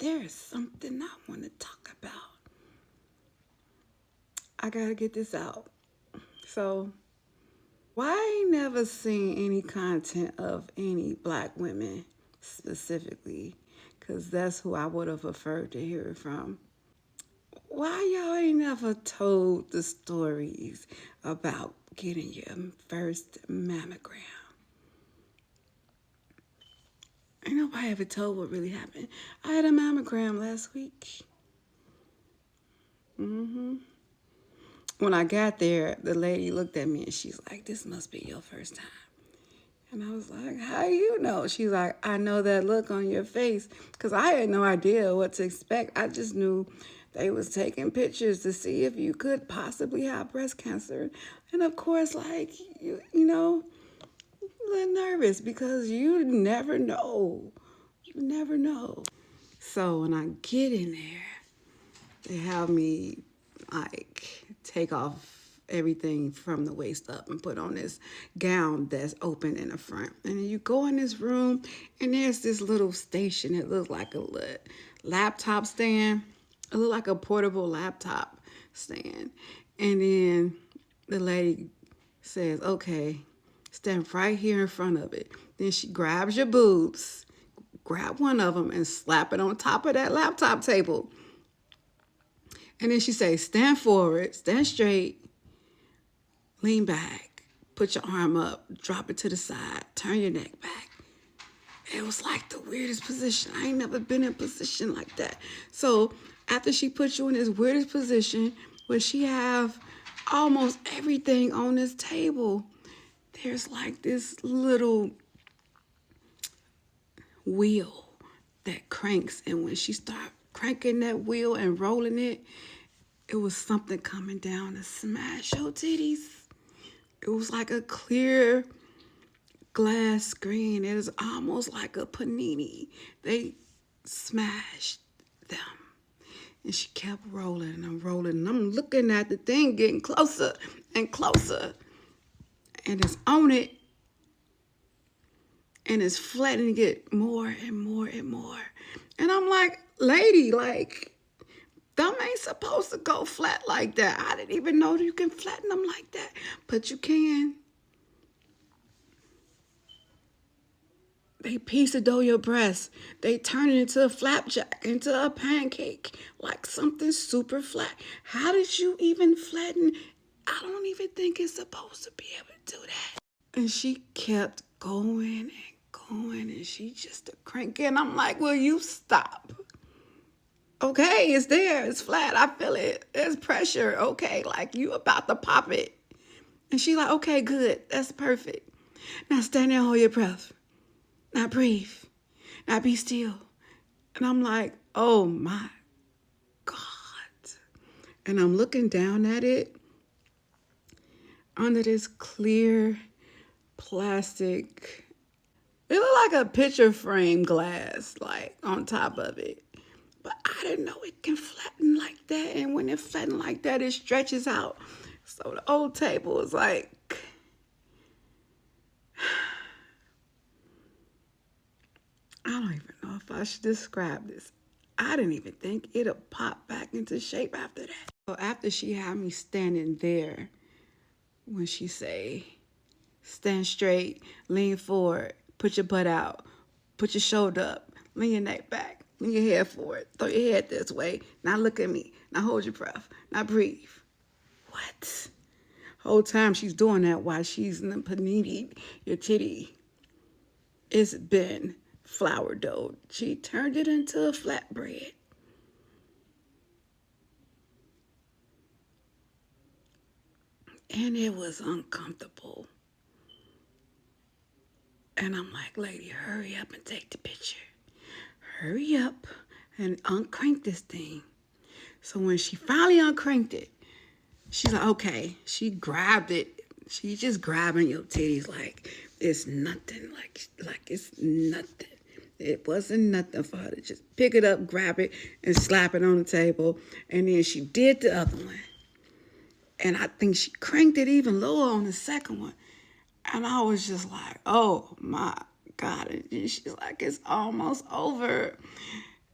there's something I want to talk about. I gotta get this out. So, why I ain't never seen any content of any black women specifically? Because that's who I would have preferred to hear it from. Why y'all ain't never told the stories about getting your first mammogram? Ain't nobody ever told what really happened. I had a mammogram last week. When I got there, the lady looked at me and she's like, "This must be your first time." And I was like, "How do you know?" She's like, "I know that look on your face." Because I had no idea what to expect. I just knew they was taking pictures to see if you could possibly have breast cancer. And of course, like, you know, a little nervous because you never know. You never know. So when I get in there, they have me like take off everything from the waist up and put on this gown that's open in the front. And then you go in this room and there's this little station. It looks like a little laptop stand. It looked like a portable laptop stand. And then the lady says, "Okay, stand right here in front of it." Then she grabs your boobs, grab one of them and slap it on top of that laptop table. And then she says, "Stand forward, stand straight, lean back, put your arm up, drop it to the side, turn your neck back." It was like the weirdest position. I ain't never been in a position like that. So after she put you in this weirdest position where she have almost everything on this table, there's like this little wheel that cranks. And when she started cranking that wheel and rolling it, it was something coming down to smash your titties. It was like a clear glass screen. It was almost like a panini. They smashed them. And she kept rolling and rolling. And I'm looking at the thing getting closer and closer. And it's on it. And it's flattening it more and more and more. And I'm like, "Lady, like, them ain't supposed to go flat like that. I didn't even know you can flatten them like that. But you can." They piece of dough your breast. They turn it into a flapjack, into a pancake, like something super flat. How did you even flatten? I don't even think it's supposed to be able to do that. And she kept going and going, and she just a cranking. I'm like, "Will you stop?" Okay, it's there. It's flat. I feel it. There's pressure. Okay, like you about to pop it. And she like, "Okay, good. That's perfect. Now stand there and hold your breath. Now breathe. Now be still." And I'm like, "Oh my God." And I'm looking down at it under this clear plastic. It looked like a picture frame glass, like on top of it. But I didn't know it can flatten like that. And when it flattens like that, it stretches out. So the old table is like, I don't even know if I should describe this. I didn't even think it'll pop back into shape after that. So after she had me standing there, when she say, "Stand straight, lean forward, put your butt out, put your shoulder up, lean your neck back, lean your head forward, throw your head this way, now look at me, now hold your breath, now breathe." What? Whole time she's doing that while she's in the panini, your titty. It's been flour dough. She turned it into a flatbread. And it was uncomfortable. And I'm like, "Lady, hurry up and take the picture. Hurry up and uncrank this thing." So when she finally uncranked it, she's like, "Okay." She grabbed it. She just grabbing your titties like it's nothing. Like it's nothing. It wasn't nothing for her to just pick it up, grab it, and slap it on the table. And then she did the other one. And I think she cranked it even lower on the second one. And I was just like, "Oh my God." And she's like, "It's almost over."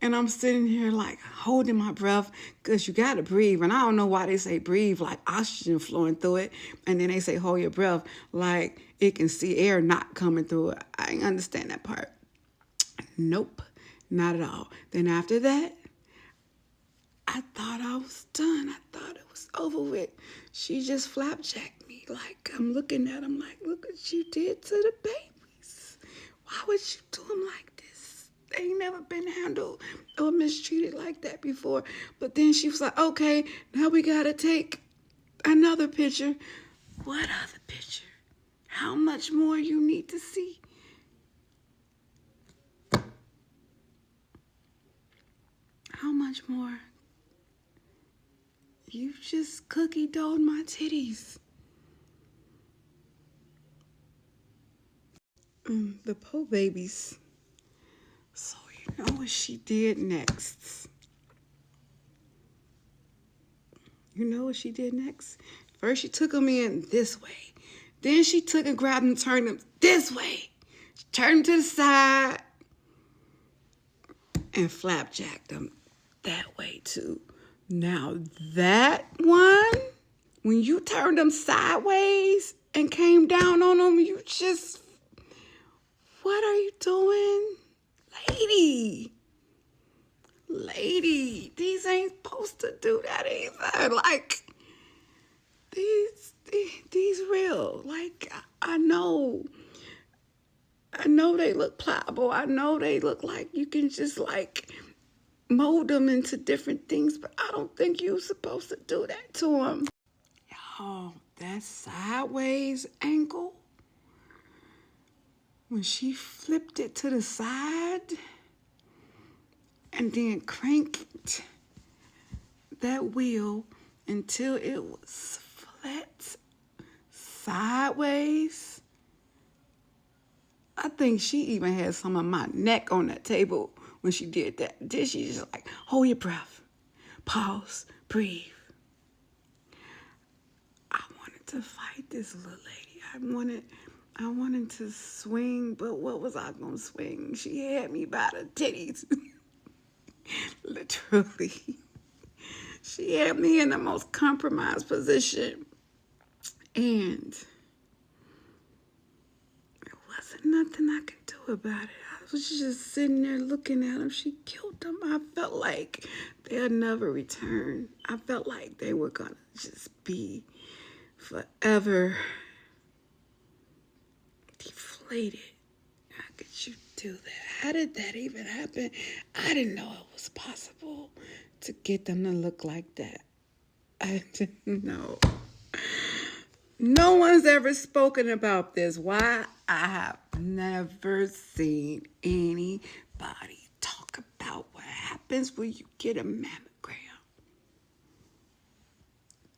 And I'm sitting here like holding my breath because you got to breathe. And I don't know why they say breathe like oxygen flowing through it. And then they say hold your breath like it can see air not coming through it. I didn't understand that part. Nope, not at all. Then after that, I thought I was done. I thought it was over with. She just flapjacked me. Like, I'm looking at him like, look what you did to the babies. Why would you do them like this? They ain't never been handled or mistreated like that before. But then she was like, okay, now we got to take another picture. What other picture? How much more you need to see? How much more? You just cookie dough'd my titties. The po babies. So you know what she did next? You know what she did next? First she took them in this way. Then she took and grabbed them and turned them this way. She turned them to the side and flapjacked them that way too. Now that one, when you turned them sideways and came down on them, you just, what are you doing? Lady, these ain't supposed to do that either. Like, these real. Like, I know they look pliable. I know they look like you can just like mold them into different things, but I don't think you're supposed to do that to them. Y'all, that sideways ankle, when she flipped it to the side and then cranked that wheel until it was flat sideways. I think she even had some of my neck on that table when she did that. Then she just like, hold your breath, pause, breathe. I wanted to fight this little lady. I wanted to swing, but what was I gonna swing? She had me by the titties. Literally. She had me in the most compromised position. And there wasn't nothing I could do about it. I was just sitting there looking at them. She killed them. I felt like they'd never return. I felt like they were gonna just be forever deflated. How could you do that? How did that even happen? I didn't know it was possible to get them to look like that. I didn't know. No one's ever spoken about this. Why? I have never seen anybody talk about what happens when you get a mammogram.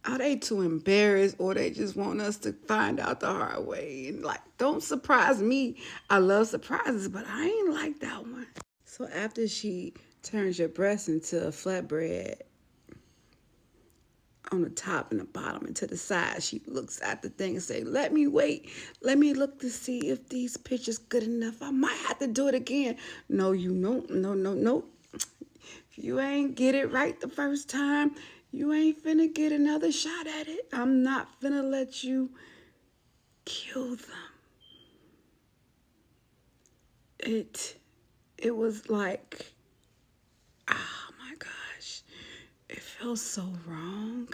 Are they too embarrassed, or they just want us to find out the hard way? And like, don't surprise me. I love surprises, but I ain't like that one. So after she turns your breast into a flatbread on the top and the bottom and to the side, she looks at the thing and say, let me wait. Let me look to see if these pictures good enough. I might have to do it again. No, you don't. No. If you ain't get it right the first time, you ain't finna get another shot at it. I'm not finna let you kill them. It was like, oh my gosh, it felt so wrong.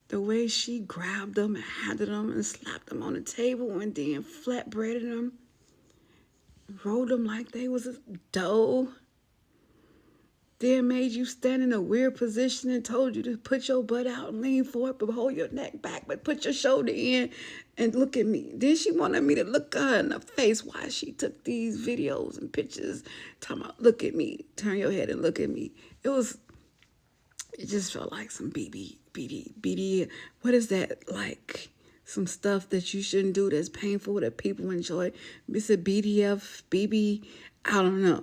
The way she grabbed them and handed them and slapped them on the table and then flatbreaded them, rolled them like they was a dough. Then made you stand in a weird position and told you to put your butt out and lean forward, but hold your neck back, but put your shoulder in and look at me. Then she wanted me to look her in the face while she took these videos and pictures, talking about, look at me, turn your head and look at me. It just felt like some BD. What is that? Like some stuff that you shouldn't do that's painful that people enjoy. It's a BDF, BB, I don't know.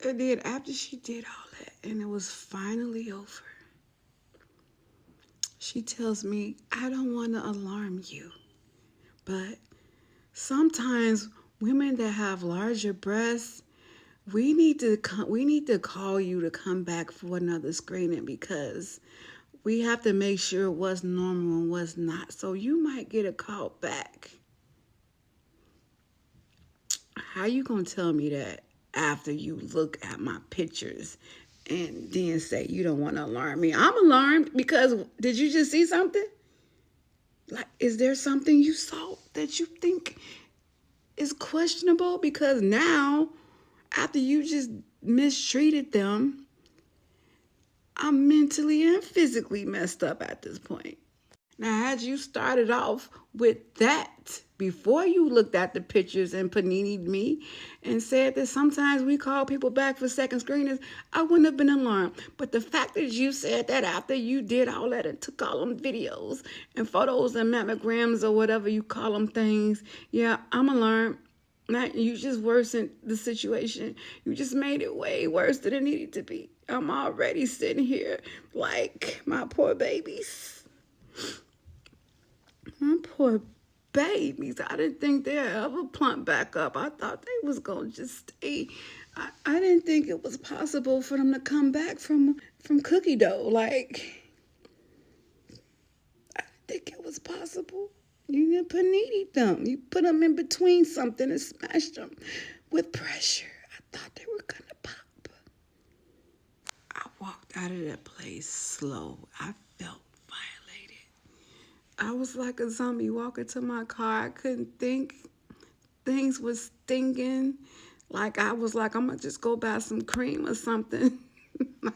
And then after she did all that and it was finally over, she tells me, I don't want to alarm you, but sometimes women that have larger breasts We need to call you to come back for another screening because we have to make sure what's normal and what's not. So you might get a call back. How you gonna tell me that after you look at my pictures and then say you don't want to alarm me? I'm alarmed because did you just see something? Like, is there something you saw that you think is questionable? Because now, after you just mistreated them, I'm mentally and physically messed up at this point. Now, had you started off with that before you looked at the pictures and paninied me and said that sometimes we call people back for second screenings, I wouldn't have been alarmed. But the fact that you said that after you did all that and took all them videos and photos and mammograms or whatever you call them things, yeah, I'm alarmed. Not you just worsened the situation. You just made it way worse than it needed to be. I'm already sitting here like my poor babies. My poor babies. I didn't think they'd ever plump back up. I thought they was gonna just stay. I didn't think it was possible for them to come back from cookie dough. Like I didn't think it was possible. You didn't panini them. You put them in between something and smashed them with pressure. I thought they were gonna pop. I walked out of that place slow. I felt violated. I was like a zombie walking to my car. I couldn't think. Things was stinking. Like I was like, I'm gonna just go buy some cream or something like,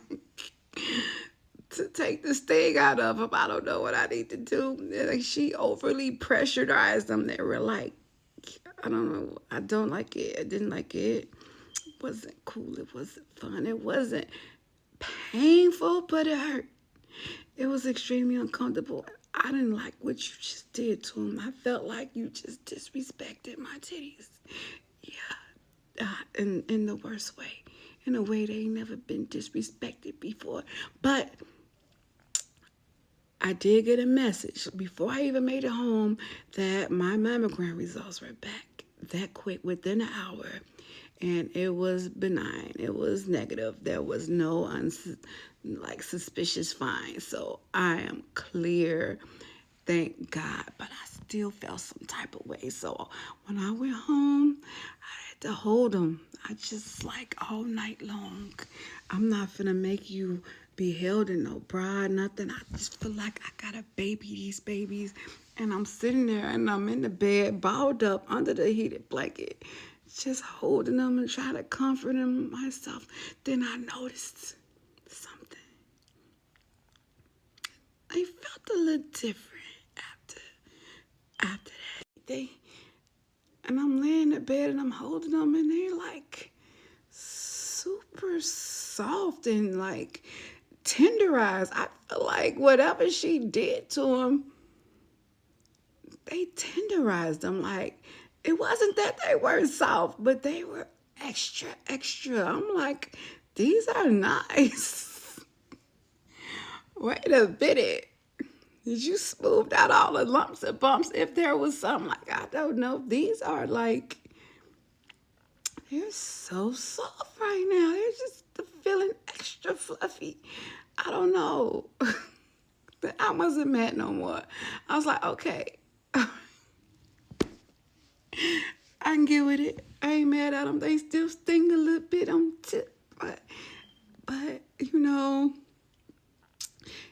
to take the sting out of them. I don't know what I need to do. Like she overly pressurized them. They were like, I don't know. I don't like it. I didn't like it. It wasn't cool. It wasn't fun. It wasn't painful, but it hurt. It was extremely uncomfortable. I didn't like what you just did to him. I felt like you just disrespected my titties. Yeah, in the worst way. In a way they ain't never been disrespected before. But I did get a message before I even made it home that my mammogram results were back that quick within an hour. And it was benign. It was negative. There was no suspicious find. So I am clear. Thank God. But I still felt some type of way. So when I went home, I had to hold him. I just like all night long. I'm not finna make you be held in no bra, nothing. I just feel like I gotta baby these babies. And I'm sitting there and I'm in the bed, balled up under the heated blanket, just holding them and trying to comfort them myself. Then I noticed something. I felt a little different after that. And I'm laying in bed and I'm holding them and they're like super soft and like tenderized. I feel like whatever she did to them, they tenderized them. Like it wasn't that they weren't soft, but they were extra, extra. I'm like, these are nice. Wait a minute. Did you smooth out all the lumps and bumps? If there was something like, I don't know. These are like, they're so soft right now. They're just feeling extra fluffy. I don't know. I wasn't mad no more. I was like, okay. I can get with it. I ain't mad at them. They still sting a little bit on tip. But you know,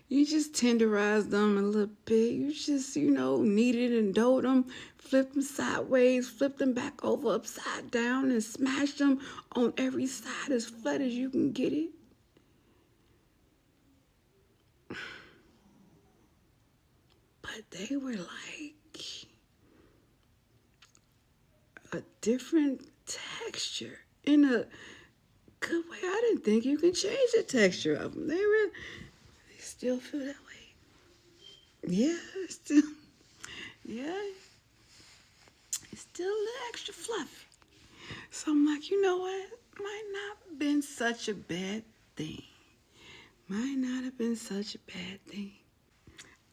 you just tenderize them a little bit. You just, kneaded and doughed them, flip them sideways, flip them back over upside down, and smash them on every side as flat as you can get it. But they were like a different texture in a good way. I didn't think you could change the texture of them. They still feel that way. Yeah, yeah, it's still a little extra fluffy. So I'm like, you know what? Might not have been such a bad thing. Might not have been such a bad thing.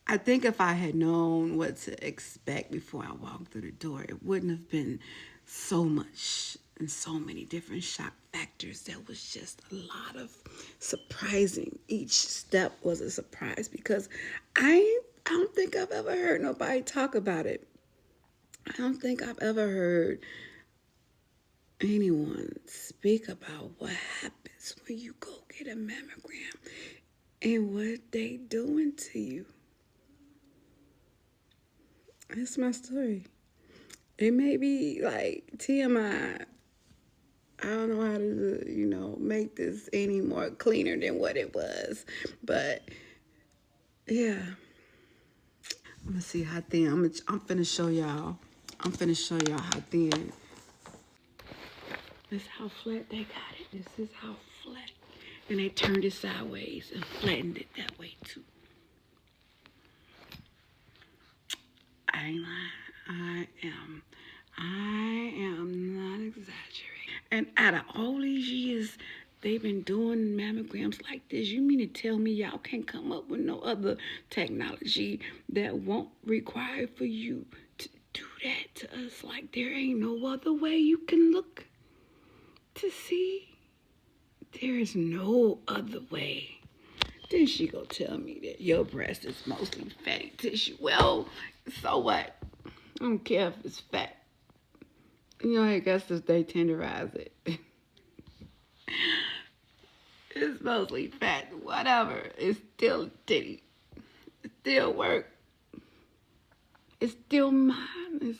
I think if I had known what to expect before I walked through the door, it wouldn't have been so much and so many different shock factors that was just a lot of surprising. Each step was a surprise because I don't think I've ever heard nobody talk about it. I don't think I've ever heard anyone speak about what happens when you go get a mammogram and what they doing to you. That's my story. It may be like TMI. I don't know how to, make this any more cleaner than what it was. But yeah, I'm gonna see how thin. I'm finna show y'all. I'm finna show y'all how thin. This is how flat they got it. This is how flat. And they turned it sideways and flattened it that way too. I ain't lying. I am not exaggerating. And out of all these years they've been doing mammograms like this, you mean to tell me y'all can't come up with no other technology that won't require for you to do that to us? Like there ain't no other way you can look to see? There is no other way. Then she go tell me that your breast is mostly fatty tissue. Well, so what? I don't care if it's fat. I guess if they tenderize it. It's mostly fat. Whatever. It's still titty. It still work. It's still mine. It's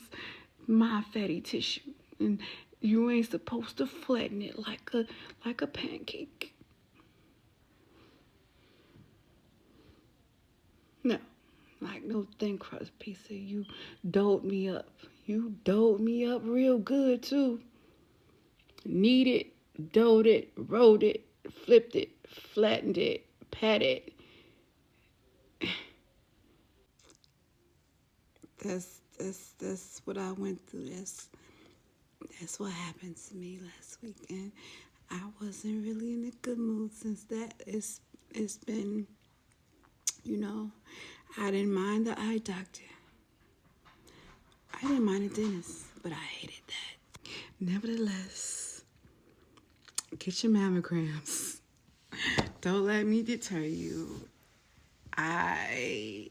my fatty tissue. And you ain't supposed to flatten it like a pancake. No. Like no thin crust pizza. You doled me up. You doled me up real good too. Knead it, doughed it, rolled it, flipped it, flattened it, patted. That's what I went through. That's what happened to me last week, and I wasn't really in a good mood since that. It's been, I didn't mind the eye doctor. I didn't mind the dentist, but I hated that. Nevertheless, get your mammograms. Don't let me deter you. I